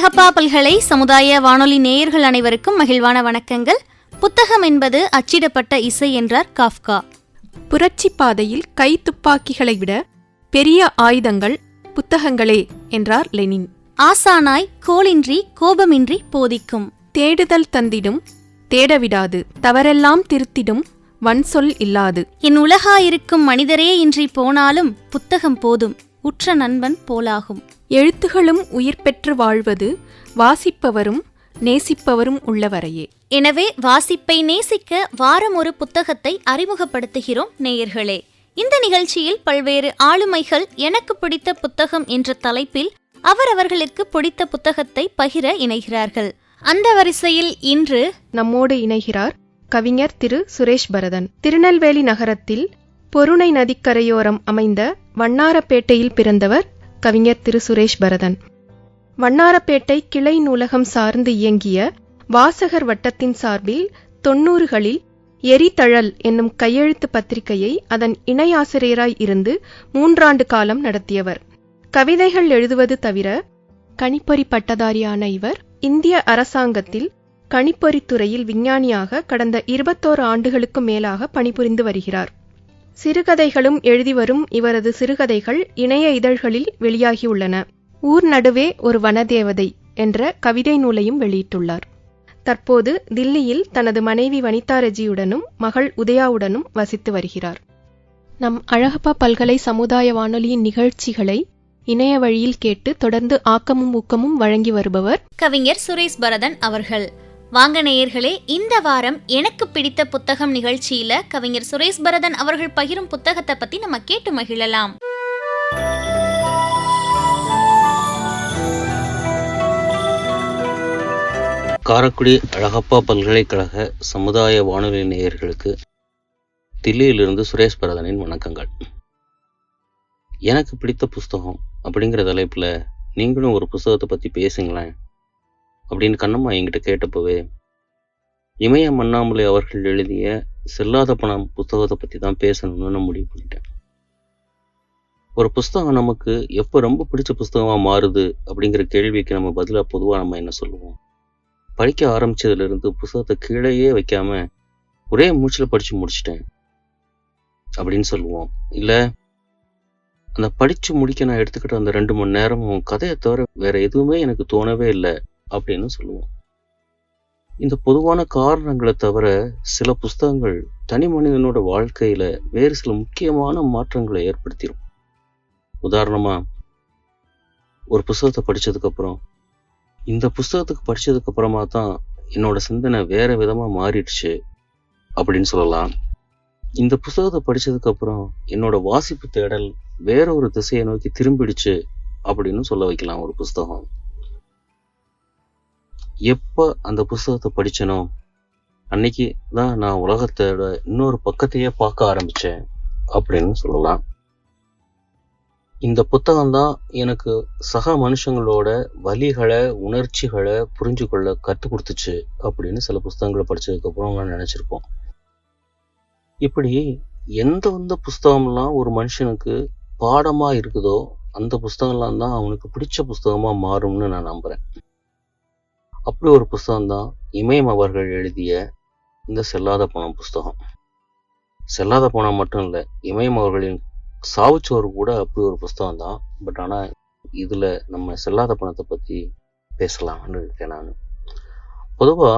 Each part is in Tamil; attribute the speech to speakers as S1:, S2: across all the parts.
S1: அழகப்பா பல்கலை சமுதாய வானொலி நேயர்கள் அனைவருக்கும் மகிழ்வான வணக்கங்கள். புத்தகம் என்பது அச்சிடப்பட்ட இசை என்றார் காஃப்கா.
S2: புரட்சி பாதையில் கை துப்பாக்கிகளை விட பெரிய ஆயுதங்கள் புத்தகங்களே என்றார் லெனின்.
S1: ஆசானாய் கோளின்றி கோபமின்றி போதிக்கும்,
S2: தேடுதல் தந்திடும் தேடவிடாது, தவறெல்லாம் திருத்திடும் வன்சொல் இல்லாது.
S1: என் உலகாயிருக்கும் மனிதரே இன்றி போனாலும் புத்தகம் போதும், உற்ற நண்பன் போலாகும்.
S2: எழுத்துகளும் உயிர் பெற்று வாழ்வது வாசிப்பவரும் நேசிப்பவரும் உள்ளவரையே.
S1: எனவே வாசிப்பை நேசிக்க வாரம் ஒரு புத்தகத்தை அறிமுகப்படுத்துகிறோம் நேயர்களே. இந்த நிகழ்ச்சியில் பல்வேறு ஆளுமைகள் எனக்கு பிடித்த புத்தகம் என்ற தலைப்பில் அவரவர்களுக்கு பிடித்த புத்தகத்தை பகிர இணைகிறார்கள். அந்த வரிசையில் இன்று
S2: நம்மோடு இணைகிறார் கவிஞர் திரு சுரேஷ் பரதன். திருநெல்வேலி நகரத்தில் பொருணை நதிக்கரையோரம் அமைந்த வண்ணாரப்பேட்டையில் பிறந்தவர் கவிஞர் திரு சுரேஷ் பரதன். வண்ணாரப்பேட்டை கிளை நூலகம் சார்ந்து இயங்கிய வாசகர் வட்டத்தின் சார்பில் 90களில் எரிதழல் என்னும் கையெழுத்து பத்திரிகையை அதன் இணை ஆசிரியராய் இருந்து 3 ஆண்டு காலம் நடத்தியவர். கவிதைகள் எழுதுவது தவிர கணிப்பொறி பட்டதாரியான இவர் இந்திய அரசாங்கத்தில் கணிப்பொறித்துறையில் விஞ்ஞானியாக கடந்த 21 ஆண்டுகளுக்கு மேலாக பணிபுரிந்து வருகிறார். சிறுகதைகளும் எழுதி வரும் இவரது சிறுகதைகள் இணைய இதழ்களில் வெளியாகியுள்ளன. ஊர் நடுவே ஒரு வனதேவதை என்ற கவிதை நூலையும் வெளியிட்டுள்ளார். தற்போது தில்லியில் தனது மனைவி வனிதா ரெஜியுடனும் மகள் உதயாவுடனும் வசித்து வருகிறார். நம் அழகப்பா பல்கலை சமுதாய வானொலியின் நிகழ்ச்சிகளை இணைய வழியில் கேட்டு தொடர்ந்து ஆக்கமும் ஊக்கமும் வழங்கி வருபவர்
S1: கவிஞர் சுரேஷ் பரதன் அவர்கள். வாங்க நேயர்களே, இந்த வாரம் எனக்கு பிடித்த புத்தகம் நிகழ்ச்சியில கவிஞர் சுரேஷ் பரதன் அவர்கள் பகிரும் புத்தகத்தை பத்தி நம்ம கேட்டு மகிழலாம்.
S3: காரைக்குடி அழகப்பா பல்கலைக்கழக சமுதாய வானொலி நேயர்களுக்கு தில்லியிலிருந்து சுரேஷ் பரதனின் வணக்கங்கள். எனக்கு பிடித்த புஸ்தகம் அப்படிங்கிற தலைப்பில் நீங்களும் ஒரு புஸ்தகத்தை பற்றி பேசுங்களேன் அப்படின்னு கண்ணம்மா என்கிட்ட கேட்டப்போவே இமயம் அண்ணாமலை அவர்கள் எழுதிய செல்லாத பணம் புஸ்தகத்தை பற்றி தான் பேசணும்னு நான் முடிவு பண்ணிட்டேன். ஒரு புஸ்தகம் நமக்கு எப்போ ரொம்ப பிடிச்ச புஸ்தகமாக மாறுது அப்படிங்கிற கேள்விக்கு நம்ம பதிலாக பொதுவாக நம்ம என்ன சொல்லுவோம்? படிக்க ஆரம்பித்ததுலேருந்து புஸ்தகத்தை கீழேயே வைக்காம ஒரே மூச்சில் படித்து முடிச்சிட்டேன் அப்படின்னு சொல்லுவோம். இல்லை, அந்த படித்து முடிக்க நான் எடுத்துக்கிட்ட அந்த 2 மணி நேரமும் கதையை தவிர வேற எதுவுமே எனக்கு தோணவே இல்லை அப்படின்னு சொல்லுவோம். இந்த பொதுவான காரணங்களை தவிர சில புஸ்தகங்கள் தனி மனிதனோட வாழ்க்கையில வேறு சில முக்கியமான மாற்றங்களை ஏற்படுத்திடும். உதாரணமா, ஒரு புஸ்தகத்தை படிச்சதுக்கு அப்புறம் இந்த புஸ்தகத்துக்கு படிச்சதுக்கு அப்புறமா தான் என்னோட சிந்தனை வேற விதமா மாறிடுச்சு அப்படின்னு சொல்லலாம். இந்த புஸ்தகத்தை படிச்சதுக்கு அப்புறம் என்னோட வாசிப்பு தேடல் வேற ஒரு திசையை நோக்கி திரும்பிடுச்சு அப்படின்னு சொல்ல வைக்கலாம். ஒரு புஸ்தகம் எப்ப அந்த புஸ்தகத்தை படிச்சனோ அன்னைக்கு தான் நான் உலகத்தோட இன்னொரு பக்கத்தையே பார்க்க ஆரம்பிச்சேன் அப்படின்னு சொல்லலாம். இந்த புத்தகம் தான் எனக்கு சக மனுஷங்களோட வலிகளை உணர்ச்சிகளை புரிஞ்சு கொள்ள கற்றுக் கொடுத்துச்சு அப்படின்னு சில புஸ்தகங்களை படிச்சதுக்கு அப்புறம் நான் நினைச்சிருப்போம். இப்படி எந்த புஸ்தகம்லாம் ஒரு மனுஷனுக்கு பாடமா இருக்குதோ அந்த புஸ்தகம்லாம் தான் அவனுக்கு பிடிச்ச புஸ்தகமா மாறும்னு நான் நம்புறேன். அப்படி ஒரு புஸ்தகம் தான் இமயம் அவர்கள் எழுதிய இந்த செல்லாத பணம் புஸ்தகம். செல்லாத பணம் மட்டும் இல்லை, இமயம் அவர்களின் சாவுச்சோறு கூட அப்படி ஒரு புஸ்தகம் தான். பட் ஆனால் இதில் நம்ம செல்லாத பணத்தை பற்றி பேசலாம்னு இருக்கேன் நான். பொதுவாக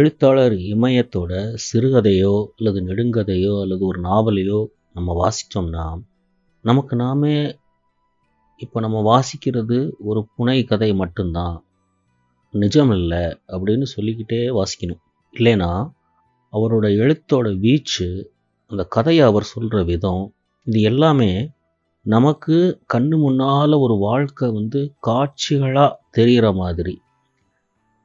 S4: எழுத்தாளர் இமயத்தோட சிறுகதையோ அல்லது நெடுங்கதையோ அல்லது ஒரு நாவலையோ நம்ம வாசித்தோம்னா நமக்கு நாமே இப்போ நம்ம வாசிக்கிறது ஒரு புனை கதை மட்டும்தான், நிஜம் இல்லை அப்படின்னு சொல்லிக்கிட்டே வாசிக்கணும். இல்லைன்னா அவரோட எழுத்தோட வீச்சு, அந்த கதையை அவர் சொல்கிற விதம், இது எல்லாமே நமக்கு கண்ணு முன்னால் ஒரு வாழ்க்கை காட்சிகளாக தெரிகிற மாதிரி,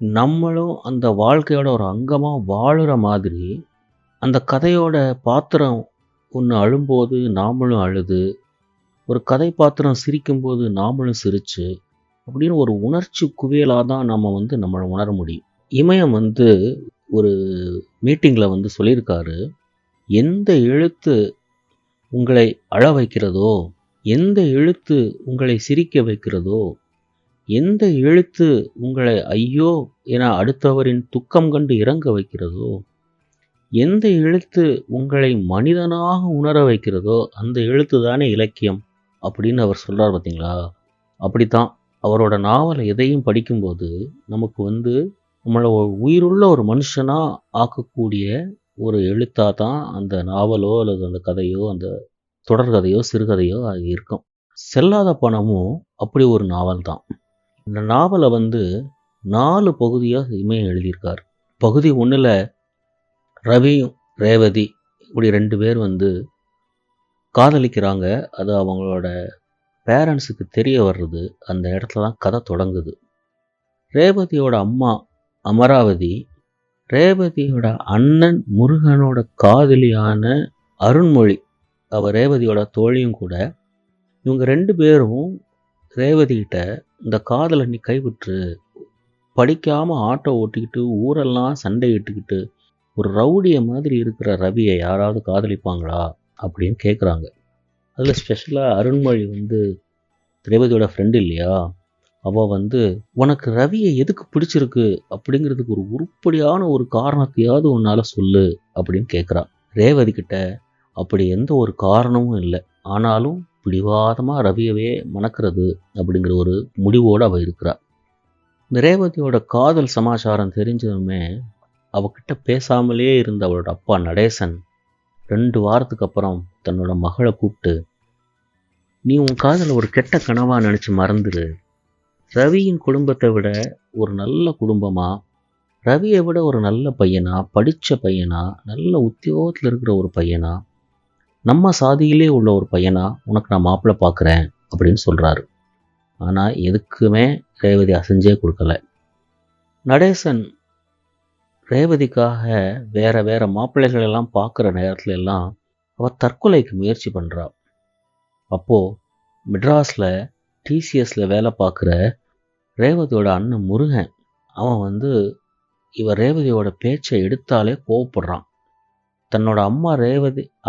S4: நம்மளும் அந்த வாழ்க்கையோட ஒரு அங்கமாக வாழுற மாதிரி, அந்த கதையோட பாத்திரம் ஒன்று அழும்போது நாமளும் அழுது, ஒரு கதை பாத்திரம் சிரிக்கும்போது நாமளும் சிரித்து, அப்படின்னு ஒரு உணர்ச்சி குவியலாக தான் நம்ம நம்மளை உணர முடியும். இமயம் ஒரு மீட்டிங்கில் சொல்லியிருக்காரு, எந்த எழுத்து உங்களை அழ வைக்கிறதோ, எந்த எழுத்து உங்களை சிரிக்க வைக்கிறதோ, எந்த எழுத்து உங்களை ஐயோ என அடுத்தவரின் துக்கம் கண்டு இறங்க வைக்கிறதோ, எந்த எழுத்து உங்களை மனிதனாக உணர வைக்கிறதோ அந்த எழுத்து தானே இலக்கியம் அப்படின்னு அவர் சொல்றார் பார்த்தீங்களா? அப்படித்தான் அவரோட நாவலை எதையும் படிக்கும்போது நமக்கு நம்மளை ஒரு உயிருள்ள ஒரு மனுஷனா ஆக்கக்கூடிய ஒரு எழுத்தாக தான் அந்த நாவலோ அல்லது அந்த கதையோ அந்த தொடர்கதையோ சிறுகதையோ அது இருக்கும். செல்லாத பணமும் அப்படி ஒரு நாவல் தான். இந்த நாவலை 4 பகுதியாக இமயம் எழுதியிருக்கார். பகுதி 1ல் ரவியும் ரேவதி இப்படி 2 பேர் காதலிக்கிறாங்க. அது அவங்களோட பேரண்ட்ஸுக்கு தெரிய வர்றது. அந்த இடத்துல தான் கதை தொடங்குது. ரேவதியோட அம்மா அமராவதி ரேவதியோட அண்ணன் முருகனோட காதலியான அருண்மொழி, அவள் ரேவதியோட தோழியும் கூட. இவங்க 2 பேரும் ரேவதிகிட்ட இந்த காதலை நீ கைவிட்டுரு, படிக்காமல் ஆட்டோ ஓட்டிக்கிட்டு ஊரெல்லாம் சண்டையிட்டுக்கிட்டு ஒரு ரவுடியை மாதிரி இருக்கிற ரவியை யாராவது காதலிப்பாங்களா அப்படின்னு கேட்குறாங்க. அதில் ஸ்பெஷலாக அருண்மொழி ரேவதியோட ஃப்ரெண்டு இல்லையா, அவள் உனக்கு ரவியை எதுக்கு பிடிச்சிருக்கு அப்படிங்கிறதுக்கு ஒரு உருப்படியான ஒரு காரணத்தையாவது உன்னால் சொல்லு அப்படின்னு கேட்குறா. ரேவதி கிட்ட அப்படி எந்த ஒரு காரணமும் இல்லை, ஆனாலும் பிடிவாதமாக ரவியவே மணக்கிறது அப்படிங்கிற ஒரு முடிவோடு அவள் இருக்கிறா. இந்த ரேவதியோட காதல் சமாச்சாரம் தெரிஞ்சதுமே அவகிட்ட பேசாமலே இருந்த அவளோட அப்பா நடேசன் 2 வாரத்துக்கு அப்புறம் தன்னோட மகளை கூப்பிட்டு, நீ உன் காதலை ஒரு கெட்ட கனவா நினச்சி மறந்துடு, ரவியின் குடும்பத்தை விட ஒரு நல்ல குடும்பமா, ரவியை விட ஒரு நல்ல பையனா, படித்த பையனா, நல்ல உத்தியோகத்தில் இருக்கிற ஒரு பையனா, நம்ம சாதியிலே உள்ள ஒரு பையனா உனக்கு நான் மாப்பிள்ளை பார்க்குறேன் அப்படின்னு சொல்கிறாரு. ஆனால் எதுக்குமே ரேவதி அசைஞ்சே கொடுக்கல. நடேசன் ரேவதிக்காக வேற மாப்பிள்ளைகள் எல்லாம் பார்க்குற நேரத்துல எல்லாம் அவள் தற்கொலைக்கு முயற்சி பண்ணுறா. அப்போது மெட்ராஸில் டிசிஎஸில் வேலை பார்க்குற ரேவதியோட அண்ணன் முருகன் அவன் இவ ரேவதியோட பேச்சை எடுத்தாலே கோவப்படுறான். தன்னோட அம்மா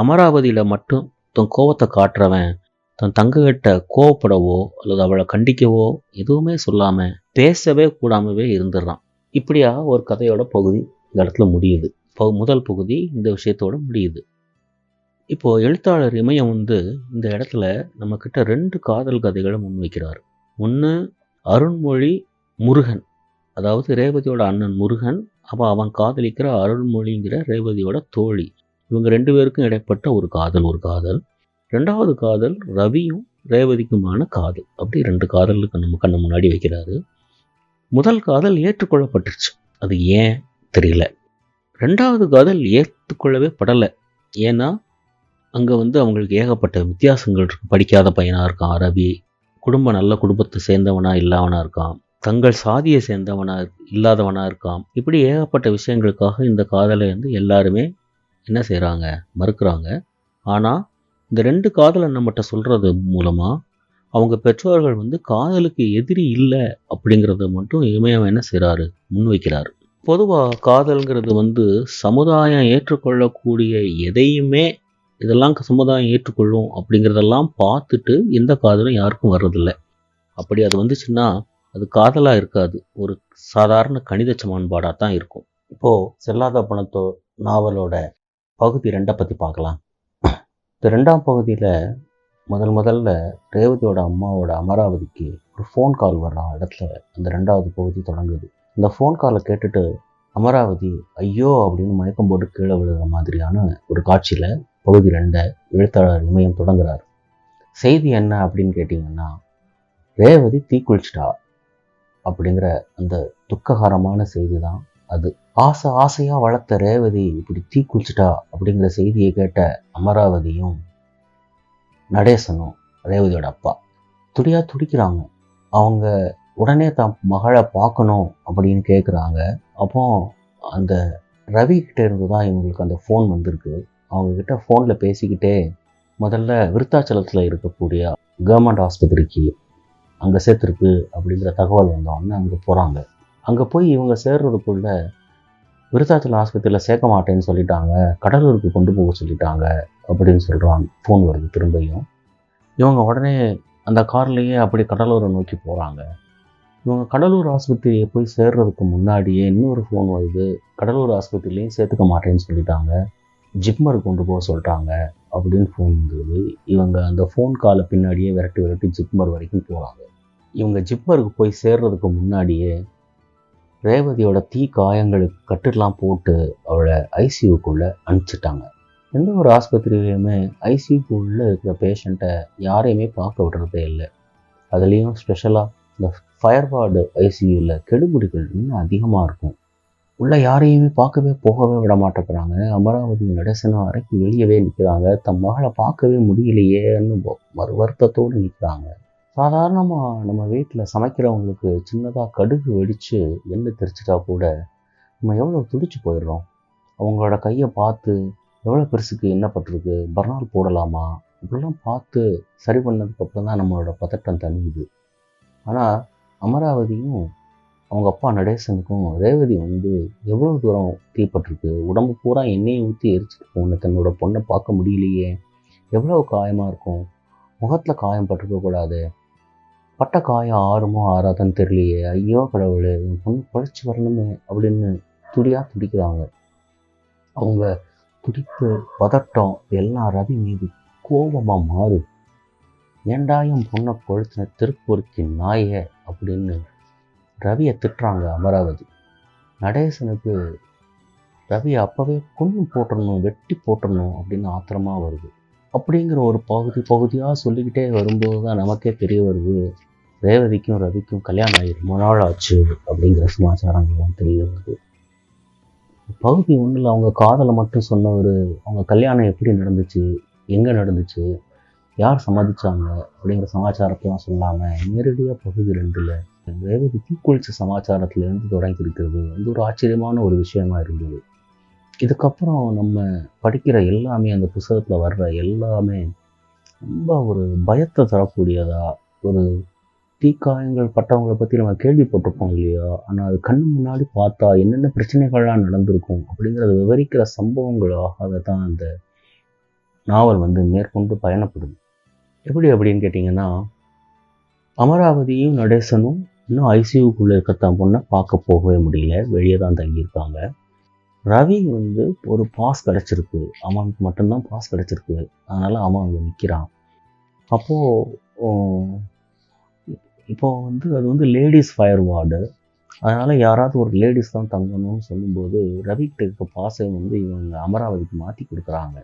S4: அமராவதியில் மட்டும் தன் கோவத்தை காட்டுறவன் தன் தங்ககிட்ட கோவப்படவோ அல்லது அவளை கண்டிக்கவோ எதுவுமே சொல்லாமல் பேசவே கூடாமவே இருந்துடுறான். இப்படியா ஒரு கதையோட பகுதி இந்த இடத்துல முடியுது. முதல் பகுதி இந்த விஷயத்தோட முடியுது. இப்போது எழுத்தாளர் இமயம் இந்த இடத்துல நம்மக்கிட்ட 2 காதல் கதைகளை முன்வைக்கிறார். ஒன்று அருண்மொழி முருகன், அதாவது ரேவதியோட அண்ணன் முருகன், அவன் காதலிக்கிற அருண்மொழிங்கிற ரேவதியோட தோழி. இவங்க 2 பேருக்கும் இடைப்பட்ட ஒரு காதல். 2வது காதல் ரவியும் ரேவதிக்குமான காதல். அப்படி 2 காதலுக்கு நம்ம கண்ணு முன்னாடி வைக்கிறாரு. முதல் காதல் ஏற்றுக்கொள்ளப்பட்டுருச்சு, அது ஏன் தெரியல. 2வது காதல் ஏற்றுக்கொள்ளவே படலை. ஏன்னா அங்கே அவங்களுக்கு ஏகப்பட்ட வித்தியாசங்கள் இருக்கு. படிக்காத பையனாக இருக்கான் ரவி, நல்ல குடும்பத்தை சேர்ந்தவனா இல்லாதவனா இருக்கான், தங்கள் சாதியை சேர்ந்தவனா இல்லாதவனா இருக்கான். இப்படி ஏகப்பட்ட விஷயங்களுக்காக இந்த காதலை எல்லாருமே என்ன செய்கிறாங்க, மறுக்கிறாங்க. ஆனால் இந்த 2 காதலை நம்மகிட்ட சொல்கிறது மூலமாக அவங்க பெற்றோர்கள் காதலுக்கு எதிரி இல்லை அப்படிங்கிறத மட்டும் இமயம் என்ன செய்கிறாரு, முன்வைக்கிறாரு. பொதுவாக காதல்ங்கிறது சமுதாயம் ஏற்றுக்கொள்ளக்கூடிய எதையுமே இதெல்லாம் சமுதாயம் ஏற்றுக்கொள்ளும் அப்படிங்கிறதெல்லாம் பார்த்துட்டு எந்த காதலும் யாருக்கும் வர்றதில்லை. அப்படி அது வந்துச்சுன்னா அது காதலாக இருக்காது, ஒரு சாதாரண கணித சமன்பாடாக தான் இருக்கும். இப்போது செல்லாத பணத்தோ நாவலோட பகுதி 2 பற்றி பார்க்கலாம். இந்த 2ஆம் பகுதியில் முதல்ல ரேவதியோட அம்மாவோட அமராவதிக்கு ஒரு ஃபோன் கால் வர்ற இடத்துல அந்த 2வது பகுதி தொடங்குது. இந்த ஃபோன் காலை கேட்டுட்டு அமராவதி ஐயோ அப்படின்னு மயக்கம் போட்டு கீழே விழுகிற மாதிரியான ஒரு காட்சியில் பகுதி 2 எழுத்தாளர் இமயம் தொடங்குறார். செய்தி என்ன அப்படின்னு கேட்டிங்கன்னா, ரேவதி தீக்குளிச்சிட்டா அப்படிங்கிற அந்த துக்ககரமான செய்தி தான் அது. ஆசையாக வளர்த்த ரேவதி இப்படி தீக்குளிச்சிட்டா அப்படிங்கிற செய்தியை கேட்ட அமராவதியும் நடேசனும் ரேவதியோட அப்பா துடிக்கிறாங்க. அவங்க உடனே தான் மகளை பார்க்கணும் அப்படின்னு கேட்குறாங்க. அப்போ அந்த ரவி கிட்டே இருந்து தான் இவங்களுக்கு அந்த ஃபோன் வந்திருக்கு. அவங்கக்கிட்ட ஃபோனில் பேசிக்கிட்டே முதல்ல விருத்தாச்சலத்தில் இருக்கக்கூடிய கவர்மெண்ட் ஆஸ்பத்திரிக்கு அங்கே சேர்த்துருக்கு அப்படிங்கிற தகவல் வந்தோடனே அங்கே போகிறாங்க. அங்கே போய் இவங்க சேர்றதுக்குள்ள விருத்தாச்சலம் ஆஸ்பத்திரியில் சேர்க்க மாட்டேன்னு சொல்லிட்டாங்க, கடலூருக்கு கொண்டு போக சொல்லிட்டாங்க அப்படின்னு சொல்கிறாங்க. ஃபோன் வருது திரும்பியும். இவங்க உடனே அந்த கார்லேயே அப்படி கடலூரை நோக்கி போகிறாங்க. இவங்க கடலூர் ஆஸ்பத்திரியை போய் சேர்றதுக்கு முன்னாடியே இன்னொரு ஃபோன் வருது. கடலூர் ஆஸ்பத்திரிலையும் சேர்த்துக்க மாட்டேன்னு சொல்லிட்டாங்க, ஜிப்மர் கொண்டு போக சொல்லிட்டாங்க அப்படின்னு ஃபோன் வந்தது. இவங்க அந்த ஃபோன் காலை பின்னாடியே விரட்டி ஜிப்மர் வரைக்கும் போகிறாங்க. இவங்க ஜிப்மருக்கு போய் சேர்றதுக்கு முன்னாடியே ரேவதியோட தீ காயங்களுக்கு கட்டுலாம் போட்டு அவளை ஐசியூக்குள்ளே அனுப்பிச்சிட்டாங்க. எந்த ஒரு ஆஸ்பத்திரியிலையுமே ஐசியூக்குள்ளே இருக்கிற பேஷண்ட்டை யாரையுமே பார்க்க விடுறதே இல்லை. அதுலேயும் ஸ்பெஷலாக இந்த ஃபயர் வார்டு ஐசியூவில் கெடுபிடிகள் இன்னும் அதிகமாக இருக்கும். உள்ளே யாரையுமே போகவே விட மாட்டேங்கிறாங்க. அமராவதி நடேசன வரைக்கும் வெளியவே நிற்கிறாங்க. தன் மகளை பார்க்கவே முடியலையேன்னு வருத்தத்தோடு நிற்கிறாங்க. சாதாரணமாக நம்ம வீட்டில் சமைக்கிறவங்களுக்கு சின்னதாக கடுகு வெடித்து எண்ணெய் தெரிச்சிட்டா கூட நம்ம எவ்வளோ துடிச்சு போயிடுறோம். அவங்களோட கையை பார்த்து எவ்வளோ பெருசுக்கு என்ன பட்டிருக்கு, பர்னால் போடலாமா, இப்படிலாம் பார்த்து சரி பண்ணதுக்கப்புறம் தான் நம்மளோட பதட்டம் தணியுது. ஆனால் அமராவதியும் அவங்க அப்பா நடேசனுக்கும் ரேவதி எவ்வளோ தூரம் தீப்பட்டிருக்கு, உடம்பு பூரா எண்ணெயை ஊற்றி எரிச்சிட்டு போன தன்னோட பொண்ணை பார்க்க முடியலையே, எவ்வளோ காயமாக இருக்கும், முகத்தில் காயம் பட்டிருக்கக்கூடாது, பட்ட காயம் ஆறுமோ ஆறாதான்னு தெரியலையே, ஐயோ கடவுளே என் பொண்ணு பொழைச்சி வரணுமே அப்படின்னு துடிக்கிறாங்க. அவங்க துடிப்பு பதட்டம் எல்லாம் ரவி மீது கோபமாக மாறு. ஏண்டா என் பொண்ணை கொளுத்தின திருப்பூருக்கு நாயே அப்படின்னு ரவியை திட்டுறாங்க அமராவதி. நடேசனுக்கு ரவியை அப்போவே கொன்று போட்டுடணும், வெட்டி போட்டுடணும் அப்படின்னு ஆத்திரமாக வருது. அப்படிங்கிற ஒரு பகுதியாக சொல்லிக்கிட்டே வரும்போது தான் நமக்கே தெரிய வருது, ரேவதிக்கும் ரவிக்கும் கல்யாணம் ஆகி ரொம்ப நாள் ஆச்சு அப்படிங்கிற சமாச்சாரங்கள்லாம் தெரிய வருது. பகுதி ஒன்றில் அவங்க காதலை மட்டும் சொன்னவர் அவங்க கல்யாணம் எப்படி நடந்துச்சு, எங்கே நடந்துச்சு, யார் சம்மதிச்சாங்க அப்படிங்கிற சமாச்சாரத்தெல்லாம் சொல்லாமல் நேரடியாக பகுதி 2ல் ரேவதி தீக்குளிச்ச சமாச்சாரத்துலேருந்து தொடங்கி இருக்கிறது ஒரு ஆச்சரியமான ஒரு விஷயமா இருந்தது. இதுக்கப்புறம் நம்ம படிக்கிற எல்லாமே, அந்த புத்தகத்தில் வர்ற எல்லாமே ரொம்ப ஒரு பயத்தை தரக்கூடியதா, ஒரு தீக்காயங்கள் பட்டவங்களை பற்றி நம்ம கேள்விப்பட்டிருப்போம் இல்லையா, ஆனால் அது கண்ணு முன்னாடி பார்த்தா என்னென்ன பிரச்சனைகள்லாம் நடந்திருக்கும் அப்படிங்கிறத விவரிக்கிற சம்பவங்களாக தான் அந்த நாவல் மேற்கொண்டு பயணப்படுது. எப்படி அப்படின்னு கேட்டிங்கன்னா, அமராவதியும் நடேசனும் இன்னும் ஐசியூக்குள்ளே இருக்கத்தான் பொண்ணை பார்க்க போகவே முடியல, வெளியே தான் தங்கியிருக்காங்க. ரவி ஒரு பாஸ் கிடச்சிருக்கு, அவனுக்கு மட்டும்தான் பாஸ் கிடச்சிருக்கு, அதனால் அவன் அங்கே நிற்கிறான். அப்போது இப்போது அது லேடிஸ் ஃபயர் வார்டு, அதனால் யாராவது ஒரு லேடிஸ் தான் தங்கணும்னு சொல்லும்போது ரவிக்கிட்ட இருக்க பாஸை இவங்க அமராவதிக்கு மாற்றி கொடுக்குறாங்க.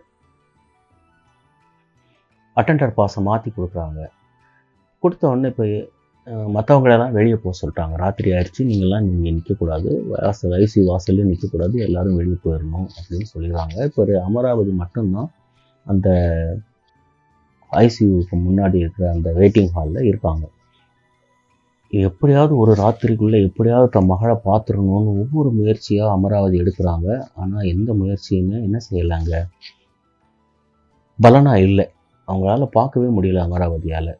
S4: அட்டெண்டர் பாஸை மாற்றி கொடுக்குறாங்க. கொடுத்த உடனே இப்போ மற்றவங்களெல்லாம் வெளியே போக சொல்லிட்டாங்க. ராத்திரி ஆயிடுச்சு, நீங்கள்லாம் நிற்கக்கூடாது, ஐசியூ வாசல்லையும் நிற்கக்கூடாது, எல்லோரும் வெளியே போயிடணும் அப்படின்னு சொல்லிடுறாங்க. இப்போ அமராவதி மட்டும்தான் அந்த ஐசியூக்கு முன்னாடி இருக்கிற அந்த வெயிட்டிங் ஹாலில் இருக்காங்க. எப்படியாவது ஒரு ராத்திரிக்குள்ளே எப்படியாவது தன் மகளை பார்த்துடணும்னு ஒவ்வொரு முயற்சியாக அமராவதி எடுக்கிறாங்க. ஆனால் எந்த முயற்சியுமே என்ன செய்யலாங்க, பலனாக இல்லை. அவங்களால பார்க்கவே முடியல அமராவதியால்.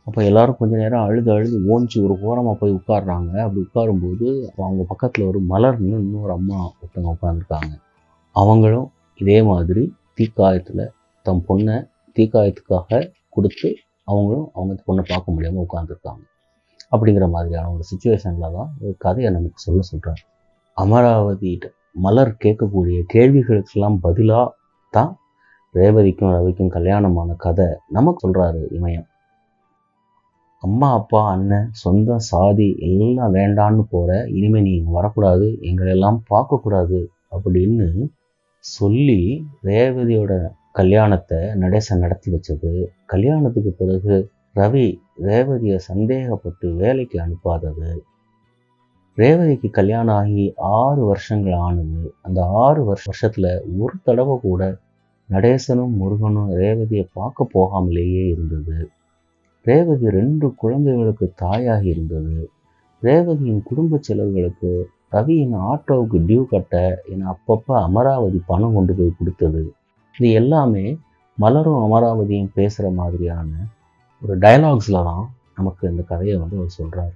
S4: அப்போ எல்லோரும் கொஞ்சம் நேரம் அழுது ஓஞ்சி ஒரு ஓரமாக போய் உட்காடுறாங்க. அப்படி உட்காரும்போது அவங்க பக்கத்தில் ஒரு மலர்னு இன்னொரு அம்மா ஒருத்தவங்க உட்காந்துருக்காங்க. அவங்களும் இதே மாதிரி தீக்காயத்தில் தன் பொண்ணை தீக்காயத்துக்காக கொடுத்து அவங்களும் அவங்க பொண்ணை பார்க்க முடியாமல் உட்காந்துருக்காங்க. அப்படிங்கிற மாதிரியான ஒரு சுச்சுவேஷனில் தான் ஒரு கதையை நமக்கு சொல்கிறார். அமராவதிகிட்ட மலர் கேட்கக்கூடிய கேள்விகளுக்கெல்லாம் பதிலாக தான் ரேவதிக்கும் ரவிக்கும் கல்யாணமான கதை நமக்கு சொல்கிறாரு இமயம். அம்மா அப்பா அண்ணன் சொந்தம் சாதி எல்லாம் வேண்டான்னு போகிற, இனிமேல் நீ இங்கே வரக்கூடாது, எங்களெல்லாம் பார்க்கக்கூடாது அப்படின்னு சொல்லி ரேவதியோட கல்யாணத்தை நடேசன் நடத்தி வச்சது. கல்யாணத்துக்கு பிறகு ரவி ரேவதியை சந்தேகப்பட்டு வேலைக்கு அனுப்பாதது. ரேவதிக்கு கல்யாணம் ஆகி 6 வருஷங்கள் ஆனது. அந்த 6 வருஷத்தில் ஒரு தடவை கூட நடேசனும் முருகனும் ரேவதியை பார்க்க போகாமலேயே இருந்தது. ரேவதி 2 குழந்தைகளுக்கு தாயாகி இருந்தது. ரேவதியின் குடும்ப செலவுகளுக்கு ரவியின் ஆட்டோவுக்கு டியூ கட்ட என அப்பப்போ அமராவதி பணம் கொண்டு போய் கொடுத்தது. இது எல்லாமே மலரும் அமராவதியும் பேசுகிற மாதிரியான ஒரு டயலாக்ஸில் தான் நமக்கு இந்த கதையை அவர் சொல்கிறார்.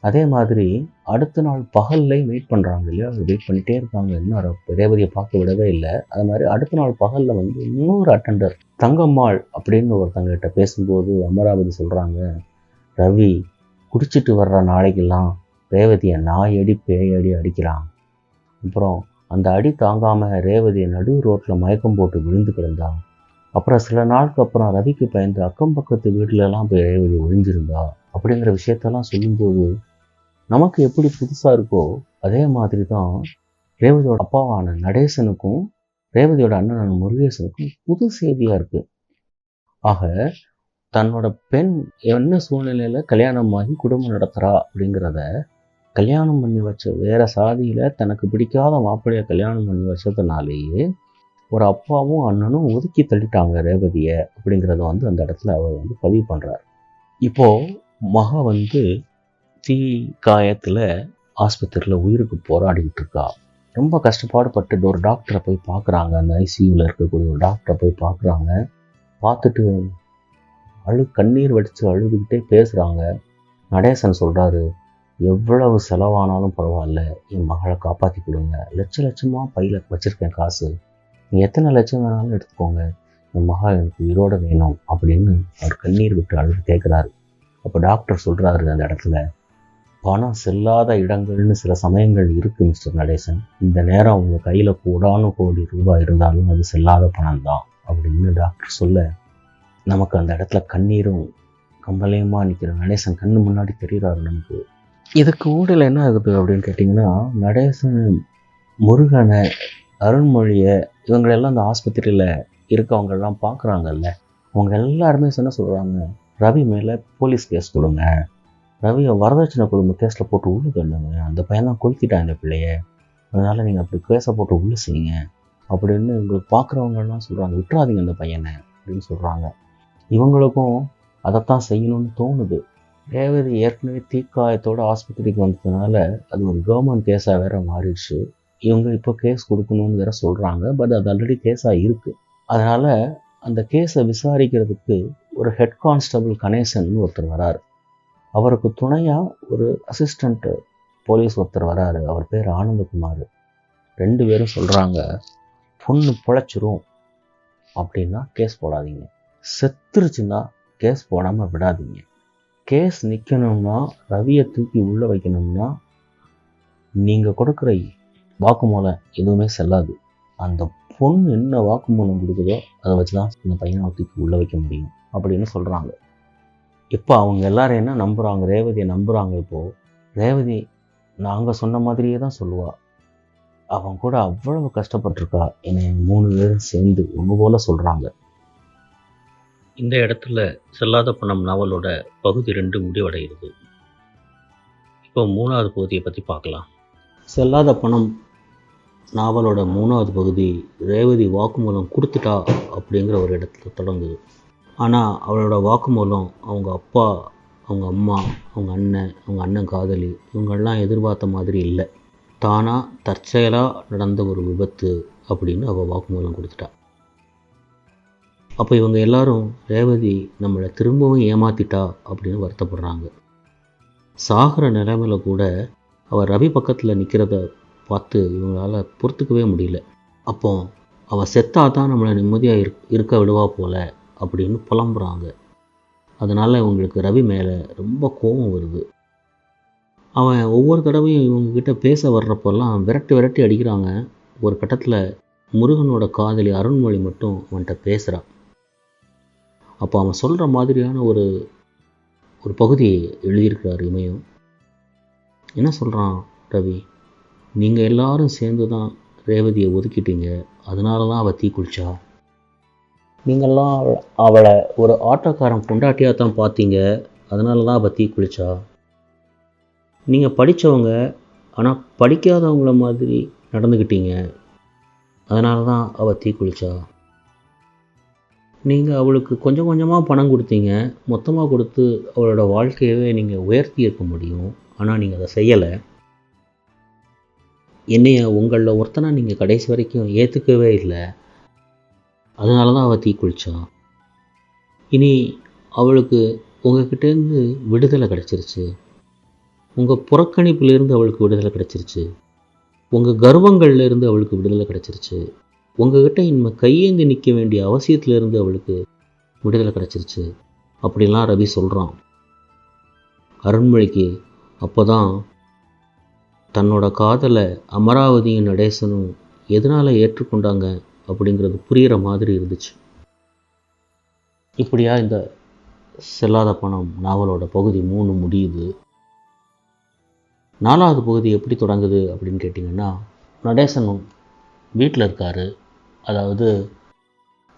S4: அதே மாதிரி அடுத்த நாள் பகல்லையும் வெயிட் பண்ணுறாங்க இல்லையா, வெயிட் பண்ணிகிட்டே இருக்காங்க, இன்னும் ரேவதியை பார்க்க விடவே இல்லை. அது மாதிரி அடுத்த நாள் பகலில் இன்னொரு அட்டெண்டர் தங்கம்மாள் அப்படின்னு ஒருத்தங்கிட்ட பேசும்போது அமராவதி சொல்கிறாங்க, ரவி குடிச்சிட்டு வர்ற நாளைக்கெல்லாம் ரேவதியை நாய் அடி பேய் அடி அடிக்கிறான். அப்புறம் அந்த அடி தாங்காமல் ரேவதியை நடு ரோட்டில் மயக்கம் போட்டு விழுந்து கிடந்தான். அப்புறம் சில நாளுக்கு அப்புறம் ரவிக்கு பயந்து அக்கம் பக்கத்து வீட்டிலலாம் போய் ரேவதி ஒழிஞ்சிருந்தா அப்படிங்கிற விஷயத்தெல்லாம் சொல்லும்போது நமக்கு எப்படி புதுசாக இருக்கோ அதே மாதிரி தான் ரேவதியோட அப்பாவான நடேசனுக்கும் ரேவதியோட அண்ணனான முருகேசனுக்கும் புது செய்தியாக இருக்குது. ஆக தன்னோட பெண் என்ன சூழ்நிலையில் கல்யாணமாகி குடும்பம் நடத்துகிறா அப்படிங்கிறத கல்யாணம் பண்ணி வச்ச வேறு சாதியில் தனக்கு பிடிக்காத மாப்பிள்ளையை கல்யாணம் பண்ணி வச்சதுனாலேயே ஒரு அப்பாவும் அண்ணனும் ஒதுக்கி தள்ளிட்டாங்க ரேவதியை அப்படிங்கிறத அந்த இடத்துல அவர் பதிவு பண்ணுறார். இப்போது மக தீ காயத்தில் ஆஸ்பத்திரியில் உயிருக்கு போராடிக்கிட்டு இருக்கா. ரொம்ப கஷ்டப்பாடுபட்டு ஒரு டாக்டரை போய் பார்க்குறாங்க. அந்த ஐசியூவில் இருக்கக்கூடிய ஒரு டாக்டரை போய் பார்க்குறாங்க. பார்த்துட்டு கண்ணீர் வடித்து அழுதுகிட்டே பேசுகிறாங்க. நடேசன் சொல்கிறாரு, எவ்வளவு செலவானாலும் பரவாயில்ல, என் மகளை காப்பாற்றி கொடுங்க, லட்சமாக பையில் வச்சுருக்கேன் காசு, நீங்கள் எத்தனை லட்சம் வேணாலும் எடுத்துக்கோங்க, என் மகள் எனக்கு உயிரோடு வேணும் அப்படின்னு அவர் கண்ணீர் விட்டு அழுது கேட்குறாரு. அப்போ டாக்டர் சொல்கிறாரு, அந்த இடத்துல பணம் செல்லாத இடங்கள்னு சில சமயங்கள் இருக்குது மிஸ்டர் நடேசன். இந்த நேரம் உங்கள் கையில் கோடி ரூபாய் இருந்தாலும் அது செல்லாத பணம் தான் அப்படின்னு டாக்டர் சொல்ல நமக்கு அந்த இடத்துல கண்ணீரும் கம்பலையுமாக நிற்கிற நடேசன் கண்ணு முன்னாடி தெரிகிறாரு நமக்கு. இதுக்கு ஊடல் என்ன ஆகுது அப்படின்னு கேட்டிங்கன்னா, நடேசன், முருகனை, அருண்மொழியை இவங்களெல்லாம் அந்த ஆஸ்பத்திரியில் இருக்கவங்கெல்லாம் பார்க்குறாங்கல்ல, அவங்க எல்லாருமே என்ன சொல்கிறாங்க, ரவி மேலே போலீஸ் கேஸ் கொடுங்க, ரவியை வரதட்சணை குடும்ப கேஸில் போட்டு உள்ளு தள்ளுங்க, அந்த பையன்தான் கொளுத்திட்டான் இந்த பிள்ளைய, அதனால் நீங்கள் அப்படி கேஸை போட்டு உள்ளு செய்யுங்க அப்படின்னு உங்களுக்கு பார்க்குறவங்கலாம் சொல்கிறாங்க. விட்டுறாதீங்க அந்த பையனை அப்படின்னு சொல்கிறாங்க. இவங்களுக்கும் அதைத்தான் செய்யணும்னு தோணுது. ரேவதி ஏற்கனவே தீக்காயத்தோடு ஆஸ்பத்திரிக்கு வந்ததுனால அது ஒரு கவர்மெண்ட் கேஸாக வேறு மாறிடுச்சு. இவங்க இப்போ கேஸ் கொடுக்கணும்னு வேற சொல்கிறாங்க. பட் அது ஆல்ரெடி கேஸாக இருக்குது. அதனால் அந்த கேஸை விசாரிக்கிறதுக்கு ஒரு ஹெட் கான்ஸ்டபிள் கணேசன் ஒருத்தர் வராரு. அவருக்கு துணையாக ஒரு அசிஸ்டண்ட் போலீஸ் ஒருத்தர் வராரு. அவர் பேர் ஆனந்தகுமார். 2 பேரும் சொல்கிறாங்க, பொண்ணு பிழைச்சிரும் அப்படின்னா கேஸ் போடாதீங்க, செத்துருச்சுன்னா கேஸ் போடாமல் விடாதீங்க. கேஸ் நிற்கணும்னா, ரவியை தூக்கி உள்ளே வைக்கணும்னா நீங்கள் கொடுக்குற வாக்குமூலம் எதுவுமே செல்லாது. அந்த பொண்ணு என்ன வாக்குமூலம் கொடுக்குதோ அதை வச்சு தான் இந்த பையனை தூக்கி உள்ளே வைக்க முடியும் அப்படின்னு சொல்கிறாங்க. இப்போ அவங்க எல்லாரும் என்ன நம்புகிறாங்க, ரேவதியை நம்புகிறாங்க. இப்போது ரேவதி நாங்கள் சொன்ன மாதிரியே தான் சொல்லுவாள். அவன் கூட அவ்வளவு கஷ்டப்பட்டிருக்கா, என்னை 3 பேரும் சேர்ந்து ஒன்று போல் சொல்கிறாங்க. இந்த இடத்துல செல்லாத பணம் நாவலோட பகுதி 2 முடிவடைகிறது. இப்போ 3வது பகுதியை பற்றி பார்க்கலாம். செல்லாத பணம் நாவலோட 3வது பகுதி ரேவதி வாக்குமூலம் கொடுத்துட்டா அப்படிங்கிற ஒரு இடத்துல தொடங்குது. ஆனால் அவளோட வாக்குமூலம் அவங்க அப்பா, அவங்க அம்மா, அவங்க அண்ணன் காதலி இவங்கெல்லாம் எதிர்பார்த்த மாதிரி இல்லை. தானாக தற்செயலாக நடந்த ஒரு விபத்து அப்படின்னு அவள் வாக்குமூலம் கொடுத்துட்டா. அப்போ இவங்க எல்லாரும் ரேவதி நம்மளை திரும்பவும் ஏமாத்திட்டா அப்படின்னு வருத்தப்படுறாங்க. சாகிற நிலைமையில கூட அவள் ரவி பக்கத்தில் நிற்கிறத பார்த்து இவங்களால் பொறுத்துக்கவே முடியல. அப்போ அவள் செத்தாதான் நம்மளை நிம்மதியாக இருக்க விடுவா போல அப்படின்னு புலம்புறாங்க. அதனால் இவங்களுக்கு ரவி மேலே ரொம்ப கோபம் வருது. அவன் ஒவ்வொரு தடவையும் இவங்ககிட்ட பேச வர்றப்பெல்லாம் விரட்டி அடிக்கிறாங்க. ஒரு கட்டத்தில் முருகனோட காதலி அருண்மொழி மட்டும் அவன்கிட்ட பேசுகிறான். அப்போ அவன் சொல்கிற மாதிரியான ஒரு பகுதியை எழுதியிருக்கிறார் இமயம். என்ன சொல்கிறான் ரவி, நீங்கள் எல்லாரும் சேர்ந்து தான் ரேவதியை ஒதுக்கிட்டீங்க, அதனால தான் அவள் தீக்குளிச்சா. நீங்கள்லாம் அவளை ஒரு ஆட்டோக்காரன் பொண்டாட்டியாக தான் பார்த்தீங்க, அதனால தான் அவள் தீக்குளிச்சா. நீங்கள் படித்தவங்க ஆனால் படிக்காதவங்கள மாதிரி நடந்துக்கிட்டீங்க, அதனால தான் அவள் தீக்குளிச்சா. நீங்கள் அவளுக்கு கொஞ்சம் கொஞ்சமாக பணம் கொடுத்தீங்க, மொத்தமாக கொடுத்து அவளோட வாழ்க்கையவே நீங்கள் உயர்த்தி இருக்க முடியும், ஆனால் நீங்கள் அதை செய்யலை. என்னைய உங்களில் ஒருத்தனை நீங்கள் கடைசி வரைக்கும் ஏற்றுக்கவே இல்லை, அதனால தான் அவள் தீக்குளிச்சா. இனி அவளுக்கு உங்ககிட்டேருந்து விடுதலை கிடச்சிருச்சு, உங்கள் புறக்கணிப்பிலேருந்து அவளுக்கு விடுதலை கிடச்சிருச்சு, உங்கள் கர்வங்கள்லேருந்து அவளுக்கு விடுதலை கிடச்சிருச்சு, உங்ககிட்ட இனிமேல் கையேந்தி நிற்க வேண்டிய அவசியத்திலேருந்து அவளுக்கு விடுதலை கிடச்சிருச்சு அப்படிலாம் ரவி சொல்கிறான். அருண்மொழிக்கு அப்போ தான் தன்னோட காதலை அமராவதியும் நடேசனும் எதனால் ஏற்றுக்கொண்டாங்க அப்படிங்கிறது புரிகிற மாதிரி இருந்துச்சு. இப்படியா இந்த செல்லாத பணம் நாவலோட பகுதி 3 முடியுது. 4வது பகுதி எப்படி தொடங்குது அப்படின்னு கேட்டிங்கன்னா, நடேசனும் வீட்டில் இருக்கார். அதாவது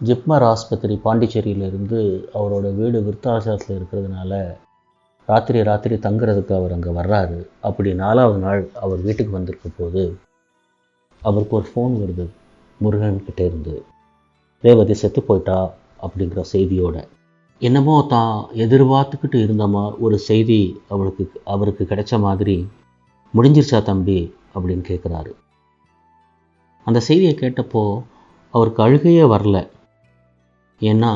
S4: ஜிப்மர் ஆஸ்பத்திரி பாண்டிச்சேரியிலேருந்து அவரோட வீடு விருத்தாசலத்தில் இருக்கிறதுனால ராத்திரி தங்குறதுக்கு அவர் அங்கே வர்றாரு. அப்படி 4வது நாள் அவர் வீட்டுக்கு வந்திருக்க போது அவருக்கு ஒரு ஃபோன் வருது முருகன்கிட்ட இருந்து. ரேவதி செத்து போயிட்டா அப்படிங்கிற செய்தியோட. என்னமோ தான் எதிர்பார்த்துக்கிட்டு இருந்தமா ஒரு செய்தி அவருக்கு கிடைச்ச மாதிரி, முடிஞ்சிருச்சா தம்பி அப்படின்னு கேட்குறாரு. அந்த செய்தியை கேட்டப்போ அவருக்கு அழுகையே வரல. ஏன்னா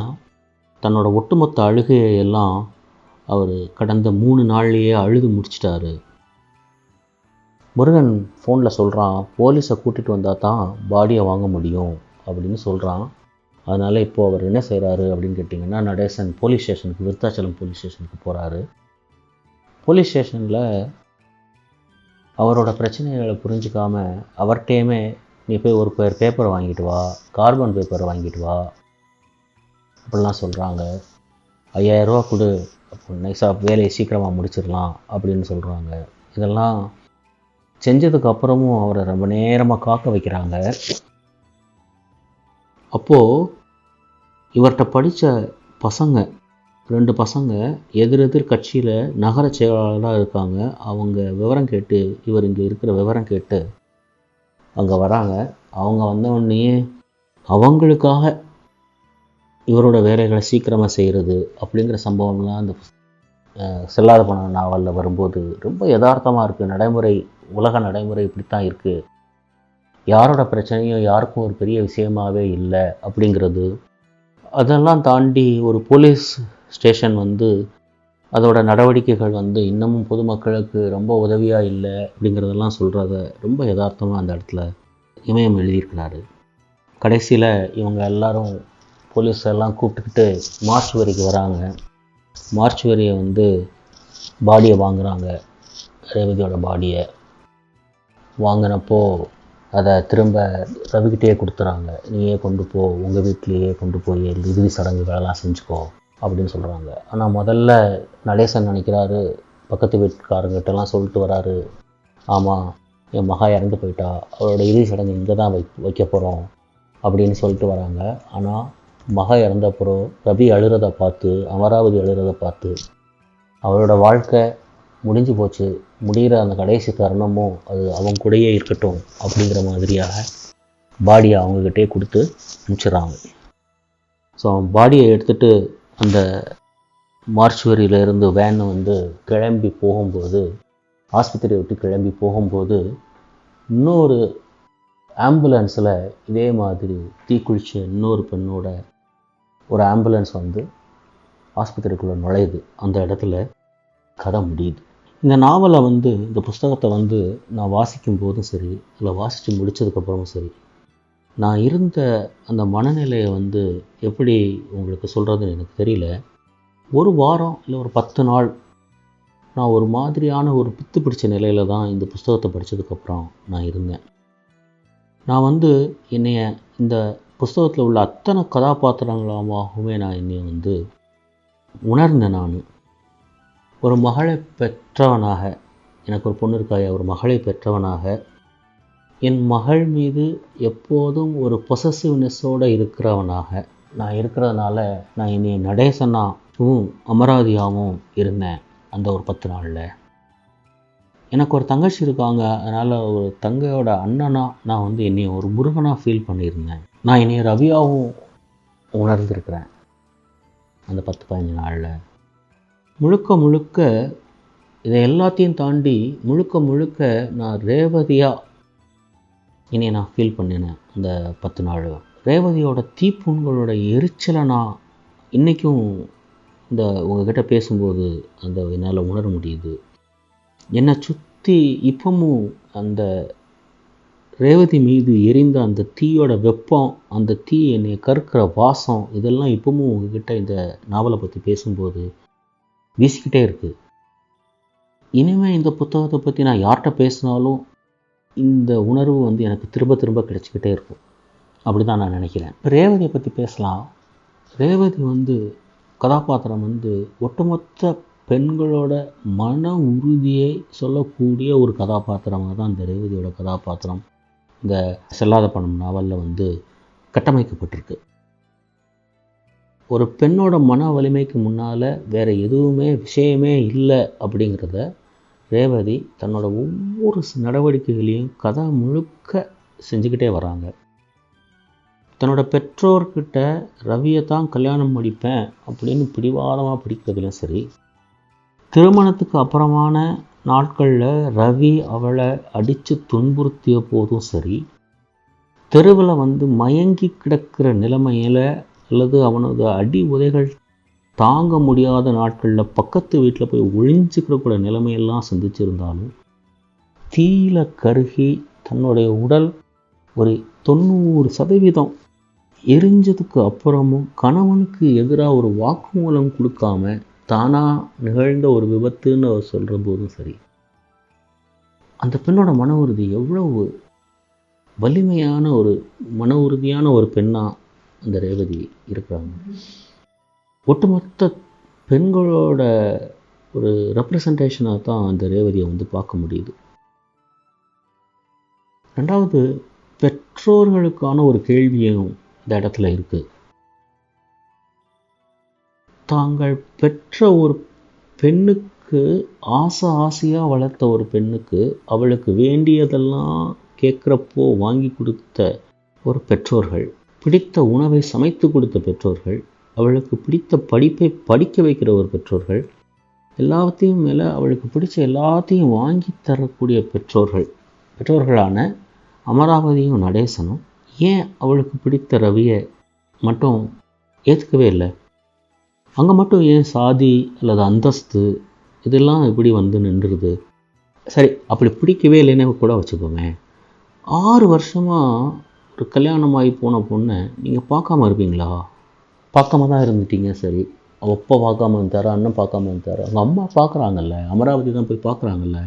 S4: தன்னோட ஒட்டுமொத்த அழுகையை எல்லாம் அவர் கடந்த 3 நாள்லேயே அழுது முடிச்சிட்டாரு. முருகன் ஃபோனில் சொல்கிறான், போலீஸை கூட்டிகிட்டு வந்தால் தான் பாடியை வாங்க முடியும் அப்படின்னு சொல்கிறான். அதனால் இப்போது அவர் என்ன செய்கிறாரு அப்படின்னு கேட்டிங்கன்னா, நடேசன் போலீஸ் ஸ்டேஷனுக்கு, விருத்தாச்சலம் போலீஸ் ஸ்டேஷனுக்கு போகிறாரு. போலீஸ் ஸ்டேஷனில் அவரோட பிரச்சனைகளை புரிஞ்சுக்காம அவர்கிட்டையுமே நீ போய் ஒரு பேப்பரை வாங்கிட்டு வா, கார்பன் பேப்பரை வாங்கிட்டு வா அப்படிலாம் சொல்கிறாங்க. 5000 ரூபா கொடு, நைஸாக வேலையை சீக்கிரமாக முடிச்சிடலாம் அப்படின்னு சொல்கிறாங்க. இதெல்லாம் செஞ்சதுக்கப்புறமும் அவரை ரொம்ப நேரமாக காக்க வைக்கிறாங்க. அப்போது இவர்கிட்ட படித்த பசங்க 2 பசங்க எதிரெதிர் கட்சியில் நகர செயலாளராக இருக்காங்க. அவங்க விவரம் கேட்டு, இவர் இங்கே இருக்கிற விவரம் கேட்டு அங்கே வராங்க. அவங்க வந்தவுடனேயே அவங்களுக்காக இவரோட வேலைகளை சீக்கிரமாக செய்கிறது அப்படிங்கிற சம்பவம்லாம் அந்த செல்லாத பணம் நாவலில் வரும்போது ரொம்ப யதார்த்தமாக இருக்குது. உலக நடைமுறை இப்படித்தான் இருக்குது. யாரோட பிரச்சனையும் யாருக்கும் ஒரு பெரிய விஷயமாகவே இல்லை அப்படிங்கிறது. அதெல்லாம் தாண்டி ஒரு போலீஸ் ஸ்டேஷன் அதோட நடவடிக்கைகள் இன்னமும் பொதுமக்களுக்கு ரொம்ப உதவியாக இல்லை அப்படிங்கிறதெல்லாம் சொல்கிறத ரொம்ப யதார்த்தமாக அந்த இடத்துல இமயம் எழுதியிருக்கிறாரு. கடைசியில் இவங்க எல்லாரும் போலீஸ் எல்லாம் கூப்பிட்டுக்கிட்டு மார்ச்சுவரிக்கு வராங்க. மார்ச்சுவரியை பாடியை வாங்குகிறாங்க. ரேவதியோட பாடியை வாங்கினப்போ அதை திரும்ப ரவிக்கிட்டே கொடுத்துறாங்க. நீயே கொண்டு போ, உங்கள் வீட்லேயே கொண்டு போய் இறுதி சடங்குகளெல்லாம் செஞ்சுக்கோ அப்படின்னு சொல்கிறாங்க. ஆனால் முதல்ல நடேசன் நினைக்கிறாரு, பக்கத்து வீட்டுக்காரங்கிட்டலாம் சொல்லிட்டு வராரு, ஆமாம் என் மகா இறந்து போயிட்டா, அவரோட இறுதி சடங்கு இங்கே தான் வைக்க போகிறோம் அப்படின்னு சொல்லிட்டு வராங்க. ஆனால் மகா இறந்தப்புறம் ரவி அழுறதை பார்த்து, அமராவதி அழுறதை பார்த்து அவரோட வாழ்க்கை முடிஞ்சு போச்சு, முடிகிற அந்த கடைசி தருணமும் அது அவங்க கூடயே இருக்கட்டும் அப்படிங்கிற மாதிரியாக பாடியை அவங்கக்கிட்டே கொடுத்து அனுப்பிச்சிட்றாங்க. ஸோ பாடியை எடுத்துகிட்டு அந்த மார்ச்சுவரியிலேருந்து வேன் கிளம்பி போகும்போது, ஆஸ்பத்திரியை விட்டு கிளம்பி போகும்போது, இன்னொரு ஆம்புலன்ஸில் இதே மாதிரி தீக்குளிச்ச இன்னொரு பெண்ணோட ஒரு ஆம்புலன்ஸ் ஆஸ்பத்திரிக்குள்ளே நுழையுது. அந்த இடத்துல கதை முடியுது. இந்த நாவலை இந்த புஸ்தகத்தை நான் வாசிக்கும் போதும் சரி, இல்லை வாசித்து முடித்ததுக்கப்புறமும் சரி, நான் இருந்த அந்த மனநிலையை எப்படி உங்களுக்கு சொல்கிறதுன்னு எனக்கு தெரியல. ஒரு வாரம் இல்லை ஒரு 10 நாள் நான் ஒரு மாதிரியான ஒரு பித்து பிடிச்ச நிலையில் தான் இந்த புஸ்தகத்தை படித்ததுக்கப்புறம் நான் இருந்தேன். நான் என்னைய இந்த புஸ்தகத்தில் உள்ள அத்தனை கதாபாத்திரங்களாகவுமே நான் என்னை உணர்ந்தேன். நான் ஒரு மகளை பெற்றவனாக, எனக்கு ஒரு பொண்ணு இருக்காய, ஒரு மகளை பெற்றவனாக என் மகள் மீது எப்போதும் ஒரு பொசசிவ்னஸோடு இருக்கிறவனாக நான் இருக்கிறதுனால நான் என்னை நடேசனாகவும் அமராவதியாகவும் இருந்தேன். அந்த ஒரு 10 நாளில் எனக்கு ஒரு தங்கச்சி இருக்காங்க. அதனால் ஒரு தங்கையோட அண்ணனாக நான் என்னை ஒரு முருகனாக ஃபீல் பண்ணியிருந்தேன். நான் என்னை ரவியாகவும் உணர்ந்திருக்கிறேன் அந்த 10-15 நாளில். முழுக்க இதை எல்லாத்தையும் தாண்டி முழுக்க நான் ரேவதியாக என்னை நான் ஃபீல் பண்ணினேன் அந்த 10 நாள். ரேவதியோட தீப்புண்களோட எரிச்சலை நான் இன்றைக்கும் உங்ககிட்ட பேசும்போது என்னால் உணர முடியுது. என்னை சுற்றி இப்பவும் அந்த ரேவதி மீது எரிந்த அந்த தீயோட வெப்பம், அந்த தீ என்னை கற்கிற வாசம், இதெல்லாம் இப்பவும் உங்ககிட்ட இந்த நாவலை பற்றி பேசும்போது வீசிக்கிட்டே இருக்குது. இனிமேல் இந்த புத்தகத்தை பற்றி நான் யார்கிட்ட பேசினாலும் இந்த உணர்வு வந்து எனக்கு திரும்ப திரும்ப கிடைச்சிக்கிட்டே இருக்கும். அப்படி தான் நான் நினைக்கிறேன். இப்போ ரேவதியை பற்றி பேசலாம். ரேவதி வந்து கதாபாத்திரம் வந்து ஒட்டுமொத்த பெண்களோட மன உறுதியை சொல்லக்கூடிய ஒரு கதாபாத்திரமாக தான் இந்த ரேவதியோட கதாபாத்திரம் இந்த செல்லாத பணம் நாவலில் வந்து கட்டமைக்கப்பட்டிருக்கு. ஒரு பெண்ணோட மன வலிமைக்கு முன்னால் வேறு எதுவுமே விஷயமே இல்லை அப்படிங்கிறத ரேவதி தன்னோட ஒவ்வொரு நடவடிக்கைகளையும் கதை முழுக்க செஞ்சுக்கிட்டே வராங்க. தன்னோட பெற்றோர்கிட்ட ரவியை தான் கல்யாணம் முடிப்பேன் அப்படின்னு பிடிவாதமாக பிடிக்கிறதுலையும் சரி, திருமணத்துக்கு அப்புறமான நாட்களில் ரவி அவளை அடித்து துன்புறுத்திய போதும் சரி, தெருவில் வந்து மயங்கி கிடக்கிற நிலைமையில் அல்லது அவனது அடி உதைகள் தாங்க முடியாத நாட்களில் பக்கத்து வீட்டில் போய் ஒழிஞ்சிக்கிற நிலைமையெல்லாம் சந்திச்சிருந்தாலும் தீயில கருகி தன்னுடைய உடல் ஒரு 90% எரிஞ்சதுக்கு அப்புறமும் கணவனுக்கு எதிராக ஒரு வாக்குமூலம் கொடுக்காம தானாக நிகழ்ந்த ஒரு விபத்துன்னு அவர் சொல்கிற போதும் சரி, அந்த பெண்ணோட மன உறுதி எவ்வளவு வலிமையான ஒரு மன உறுதியான ஒரு பெண்ணாக அந்த ரேவதி இருக்கிறாங்க. ஒட்டுமொத்த பெண்களோட ஒரு ரெப்ரசன்டேஷனாக தான் அந்த ரேவதியை வந்து பார்க்க முடியுது. ரெண்டாவது, பெற்றோர்களுக்கான ஒரு கேள்வியும் இந்த இடத்துல இருக்குது. தாங்கள் பெற்ற ஒரு பெண்ணுக்கு ஆசையாக வளர்த்த ஒரு பெண்ணுக்கு அவளுக்கு வேண்டியதெல்லாம் கேட்குறப்போ வாங்கி கொடுத்த ஒரு பெற்றோர்கள், பிடித்த உணவை சமைத்து கொடுத்த பெற்றோர்கள், அவளுக்கு பிடித்த படிப்பை படிக்க வைக்கிற ஒரு பெற்றோர்கள், எல்லாத்தையும் மேலே அவளுக்கு பிடிச்ச எல்லாத்தையும் வாங்கி தரக்கூடிய பெற்றோர்களான அமராவதியும் நடேசனும் ஏன் அவளுக்கு பிடித்த ரவியை மட்டும் ஏற்றுக்கவே இல்லை? அங்கே மட்டும் ஏன் சாதி அல்லது அந்தஸ்து இதெல்லாம் எப்படி வந்து நின்றுது? சரி, அப்படி பிடிக்கவே இல்லைன்னு கூட வச்சுக்கோங்க. 6 வருஷமாக ஒரு கல்யாணமாகி போன பொண்ணை நீங்கள் பார்க்காம இருப்பீங்களா? பார்க்காம தான் இருந்துட்டீங்க. சரி, அவள் அப்பா பார்க்காம இருந்தார், அண்ணன் பார்க்காம இருந்தார், அவங்க அம்மா பார்க்குறாங்கல்ல, அமராவதி தான் போய் பார்க்குறாங்கல்ல.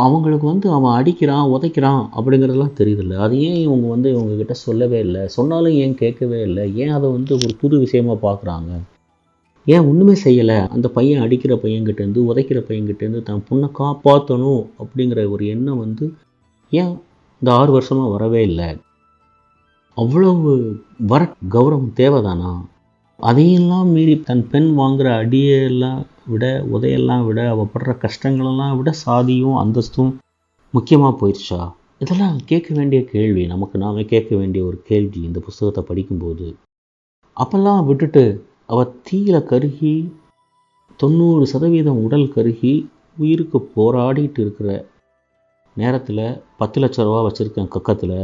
S4: அவங்களுக்கு வந்து அவன் அடிக்கிறான் உதைக்கிறான் அப்படிங்கிறதெல்லாம் தெரியுதில்ல. அது ஏன் இவங்க வந்து இவங்ககிட்ட சொல்லவே இல்லை? சொன்னாலும் ஏன் கேட்கவே இல்லை? ஏன் அதை வந்து ஒரு புது விஷயமாக பார்க்குறாங்க? ஏன் ஒன்றுமே செய்யலை? அந்த பையன் அடிக்கிற பையன்கிட்டேருந்து உதைக்கிற பையன்கிட்டேருந்து தன் பொண்ணை காப்பாற்றணும் அப்படிங்கிற ஒரு எண்ணம் வந்து ஏன் இந்த 6 வருஷமாக வரவே இல்லை? அவ்வளவு கௌரவம் தேவைதானா? அதையெல்லாம் மீறி தன் பெண் வாங்குகிற அடியெல்லாம் விட உதையெல்லாம் விட அவள் படுற கஷ்டங்களெல்லாம் விட சாதியும் அந்தஸ்தும் முக்கியமாக போயிடுச்சா? இதெல்லாம் கேட்க வேண்டிய கேள்வி, நமக்கு நாமே கேட்க வேண்டிய ஒரு கேள்வி இந்த புஸ்தகத்தை படிக்கும்போது. அப்போல்லாம் விட்டுட்டு அவள் தீயில கருகி 90% உடல் கருகி உயிருக்கு போராடிட்டு இருக்கிற நேரத்தில் 10 லட்ச ரூபா வச்சுருக்கேன் கக்கத்தில்,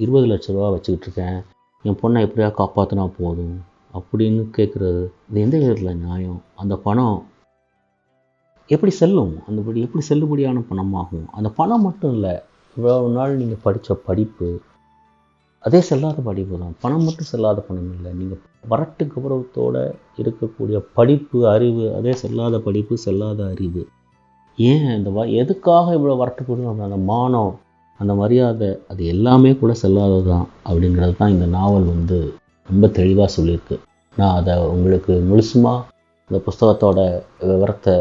S4: 20 லட்ச ரூபா வச்சுக்கிட்டு இருக்கேன், என் பொண்ணை எப்படியா காப்பாற்றினா போதும் அப்படின்னு கேட்குறது இது எந்த விதத்தில் நியாயம்? அந்த பணம் எப்படி செல்லும்? அந்தபடி எப்படி செல்லுபடியான பணமாகும்? அந்த பணம் மட்டும் இல்லை, இவ்வளவு நாள் நீங்கள் படித்த படிப்பு அதே செல்லாத படிப்பு தான். பணம் மட்டும் செல்லாத பணம் இல்லை, நீங்கள் வரட்டு கௌரவத்தோடு இருக்கக்கூடிய படிப்பு அறிவு அதே செல்லாத படிப்பு செல்லாத அறிவு. ஏன் இந்த எதுக்காக இவ்வளோ வரட்டுப்படும்? அந்த மானம் அந்த மரியாதை அது எல்லாமே கூட செல்லாதது தான் அப்படிங்கிறது தான் இந்த நாவல் வந்து ரொம்ப தெளிவாக சொல்லியிருக்கு. நான் அதை உங்களுக்கு முழுசுமாக இந்த புஸ்தகத்தோட விவரத்தை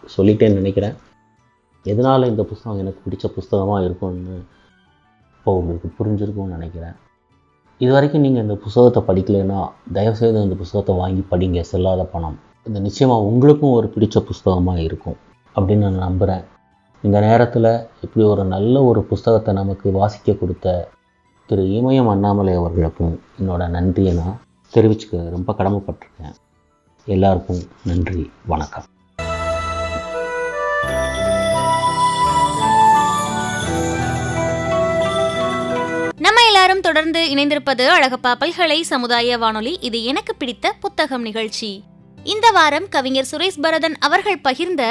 S4: சொல்லிட்டேன்னு நினைக்கிறேன். எதனால் இந்த புஸ்தகம் எனக்கு பிடிச்ச புஸ்தகமாக இருக்கும்னு இப்போ உங்களுக்கு புரிஞ்சிருக்கும்னு நினைக்கிறேன். இது வரைக்கும் நீங்கள் இந்த புஸ்தகத்தை படிக்கலைன்னா தயவுசெய்து இந்த புஸ்தகத்தை வாங்கி படிங்க. செல்லாத பணம் இந்த நிச்சயமாக உங்களுக்கும் ஒரு பிடிச்ச புஸ்தகமாக இருக்கும் அப்படின்னு நான் நம்புகிறேன். இந்த நேரத்தில் இப்படி ஒரு நல்ல ஒரு புஸ்தகத்தை நமக்கு வாசிக்க கொடுத்த திரு இமயம் அண்ணாமலை அவர்களுக்கும் என்னோட நன்றியை நான் தெரிவிச்சுக்க ரொம்ப கடமைப்பட்டிருக்கேன். எல்லாருக்கும் நன்றி, வணக்கம்.
S1: நம்ம எல்லாரும் தொடர்ந்து இணைந்திருப்பது அழகப்பா பல்கலை சமுதாய வானொலி. இது எனக்கு பிடித்த புத்தகம் நிகழ்ச்சி. இந்த வாரம் கவிஞர் சுரேஷ் பரதன் அவர்கள் பகிர்ந்த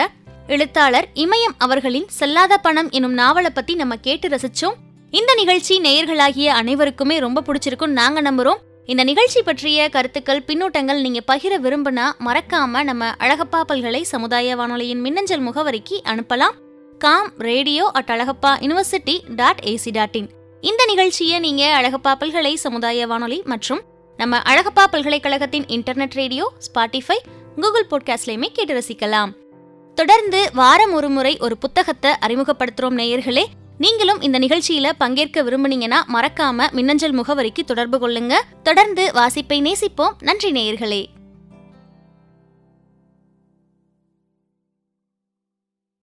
S1: எழுத்தாளர் இமயம் அவர்களின் செல்லாத பணம் எனும் நாவலை பத்தி நம்ம கேட்டு ரசிச்சோம். இந்த நிகழ்ச்சி நேயர்களாகிய அனைவருக்குமே ரொம்ப பிடிச்சிருக்கும் நாங்க நம்புறோம். இந்த நிகழ்ச்சி பற்றிய கருத்துக்கள் பின்னூட்டங்கள் நீங்க பகிர விரும்பினா மறக்காம நம்ம அழகப்பா பல்கலை சமுதாய வானொலியின் மின்னஞ்சல் முகவரிக்கு அனுப்பலாம். kamradio@alagappa.university.ac.in. இந்த நிகழ்ச்சியை நீங்க அழகப்பா பல்கலை சமுதாய வானொலி மற்றும் நம்ம அழகப்பா பல்கலைக்கழகத்தின் இன்டர்நெட் ரேடியோ, ஸ்பாட்டிஃபை, கூகுள் பாட்காஸ்ட்லயுமே கேட்டு ரசிக்கலாம். தொடர்ந்து வாரம் ஒரு முறை ஒரு புத்தகத்தை அறிமுகப்படுத்துறோம் நேயர்களே. நீங்களும் இந்த நிகழ்ச்சியில பங்கேற்க விரும்புனீங்கன்னா மறக்காம மின்னஞ்சல் முகவரிக்கு தொடர்பு கொள்ளுங்க. தொடர்ந்து வாசிப்பை நேசிப்போம். நன்றி நேயர்களே.